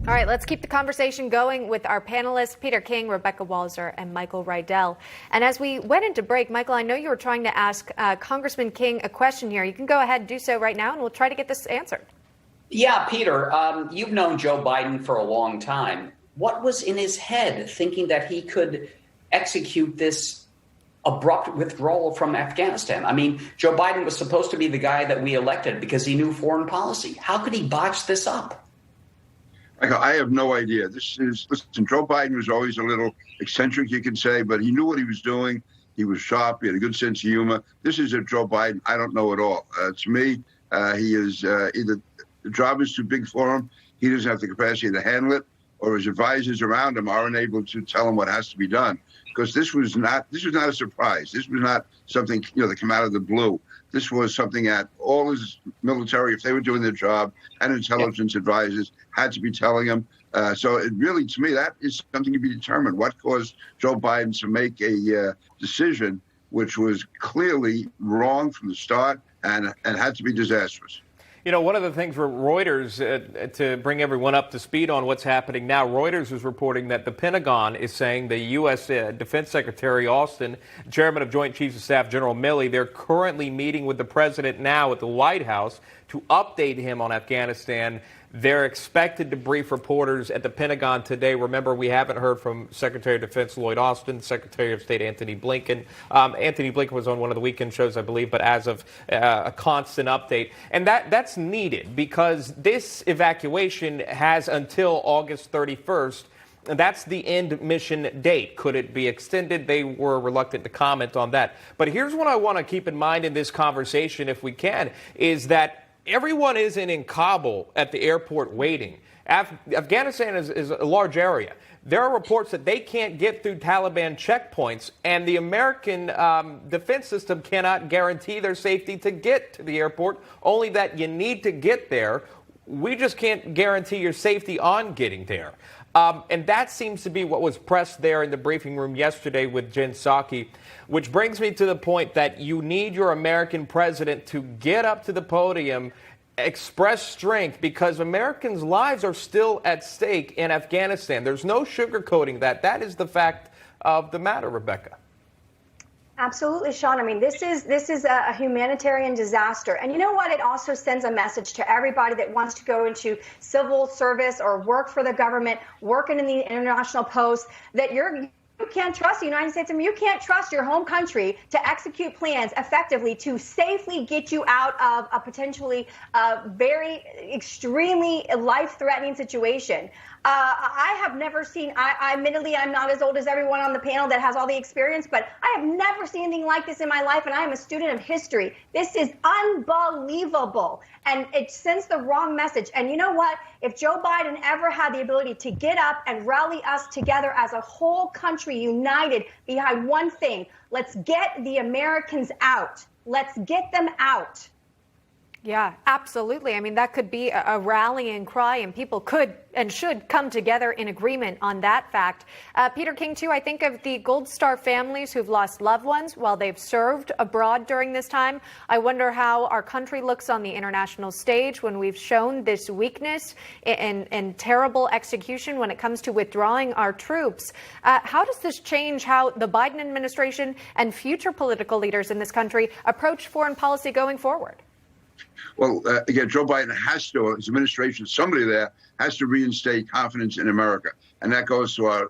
All right, let's keep the conversation going with our panelists, Peter King, Rebecca Walser, and Michael Rydell. And as we went into break, Michael, I know you were trying to ask Congressman King a question here. You can go ahead and do so right now, and we'll try to get this answered. Yeah, Peter, you've known Joe Biden for a long time. What was in his head thinking that he could execute this abrupt withdrawal from Afghanistan? I mean, Joe Biden was supposed to be the guy that we elected because he knew foreign policy. How could he botch this up? I have no idea. Listen, Joe Biden was always a little eccentric, you can say, but he knew what he was doing. He was sharp. He had a good sense of humor. This is a Joe Biden I don't know at all. To me, he is either the job is too big for him, he doesn't have the capacity to handle it, or his advisors around him are unable to tell him what has to be done. Because this was not a surprise. This was not something that came out of the blue. This was something that all his military, if they were doing their job, and intelligence advisors had to be telling him. So it really, to me, that is something to be determined. What caused Joe Biden to make a decision which was clearly wrong from the start and had to be disastrous? You know, one of the things for Reuters, to bring everyone up to speed on what's happening now, Reuters is reporting that the Pentagon is saying the U.S. Defense Secretary Austin, Chairman of Joint Chiefs of Staff General Milley, they're currently meeting with the president now at the White House to update him on Afghanistan. They're expected to brief reporters at the Pentagon today. Remember, we haven't heard from Secretary of Defense Lloyd Austin, Secretary of State Antony Blinken. Antony Blinken was on one of the weekend shows, I believe, but as of a constant update. And that's needed because this evacuation has until August 31st. And that's the end mission date. Could it be extended? They were reluctant to comment on that. But here's what I want to keep in mind in this conversation, if we can, is that everyone isn't in Kabul at the airport waiting. Afghanistan is a large area. There are reports that they can't get through Taliban checkpoints, and the American defense system cannot guarantee their safety to get to the airport, only that you need to get there. We just can't guarantee your safety on getting there. And that seems to be what was pressed there in the briefing room yesterday with Jen Psaki, which brings me to the point that you need your American president to get up to the podium, express strength, because Americans' lives are still at stake in Afghanistan. There's no sugarcoating that. That is the fact of the matter, Rebecca. Absolutely, Sean. I mean, this is a humanitarian disaster. And you know what? It also sends a message to everybody that wants to go into civil service or work for the government, working in the international post, that you can't trust the United States. I mean, you can't trust your home country to execute plans effectively to safely get you out of a potentially very extremely life-threatening situation. I have never seen, admittedly, I'm not as old as everyone on the panel that has all the experience, but I have never seen anything like this in my life, and I am a student of history. This is unbelievable, and it sends the wrong message. And you know what? If Joe Biden ever had the ability to get up and rally us together as a whole country united behind one thing, let's get the Americans out. Let's get them out. Yeah, absolutely. I mean, that could be a rallying cry, and people could and should come together in agreement on that fact. Peter King, too, I think of the Gold Star families who've lost loved ones while they've served abroad during this time. I wonder how our country looks on the international stage when we've shown this weakness and terrible execution when it comes to withdrawing our troops. How does this change how the Biden administration and future political leaders in this country approach foreign policy going forward? Well, again, Joe Biden has to, his administration, somebody there has to reinstate confidence in America. And that goes to our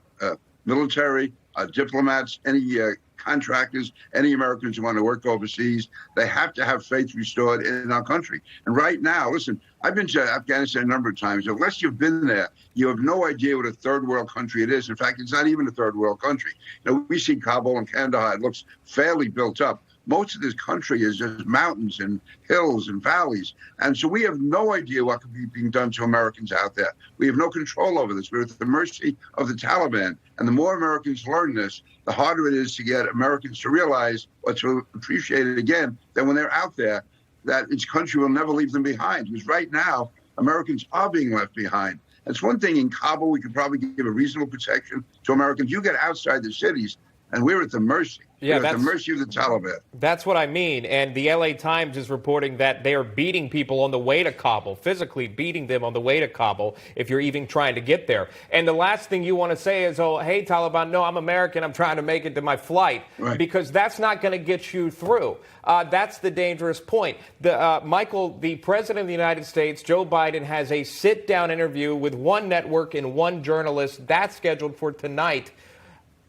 military, our diplomats, any contractors, any Americans who want to work overseas. They have to have faith restored in our country. And right now, listen, I've been to Afghanistan a number of times. Unless you've been there, you have no idea what a third world country it is. In fact, it's not even a third world country. You know, we see Kabul and Kandahar. It looks fairly built up. Most of this country is just mountains and hills and valleys. And so we have no idea what could be being done to Americans out there. We have no control over this. We're at the mercy of the Taliban. And the more Americans learn this, the harder it is to get Americans to realize or to appreciate it again, that when they're out there, that its country will never leave them behind. Because right now, Americans are being left behind. It's one thing in Kabul, we could probably give a reasonable protection to Americans. You get outside the cities, and we're at the mercy. Yeah, at the mercy of the Taliban. That's what I mean. And the LA Times is reporting that they are beating people on the way to Kabul, physically beating them on the way to Kabul if you're even trying to get there. And the last thing you want to say is, oh, hey, Taliban, no, I'm American. I'm trying to make it to my flight. Right. Because that's not going to get you through. That's the dangerous point. Michael, the president of the United States, Joe Biden, has a sit-down interview with one network and one journalist. That's scheduled for tonight.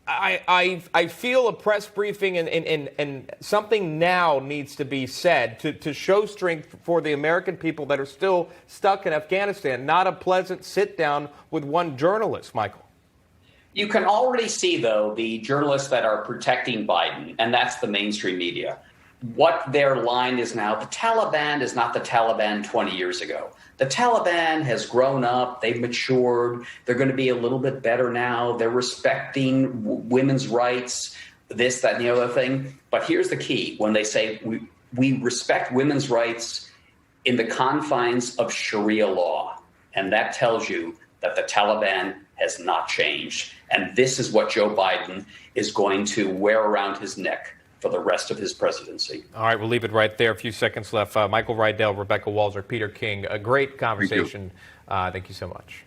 I feel a press briefing and something now needs to be said to show strength for the American people that are still stuck in Afghanistan. Not a pleasant sit down with one journalist, Michael. You can already see, though, the journalists that are protecting Biden, and that's the mainstream media. What their line is now, the Taliban is not the Taliban 20 years ago. The Taliban has grown up. They've matured. They're going to be a little bit better now. They're respecting women's rights, this, that, and the other thing. But here's the key. When they say we respect women's rights in the confines of Sharia law, and that tells you that the Taliban has not changed. And this is what Joe Biden is going to wear around his neck for the rest of his presidency. All right, we'll leave it right there. A few seconds left. Michael Rydell, Rebecca Walser, Peter King, a great conversation. Thank you so much.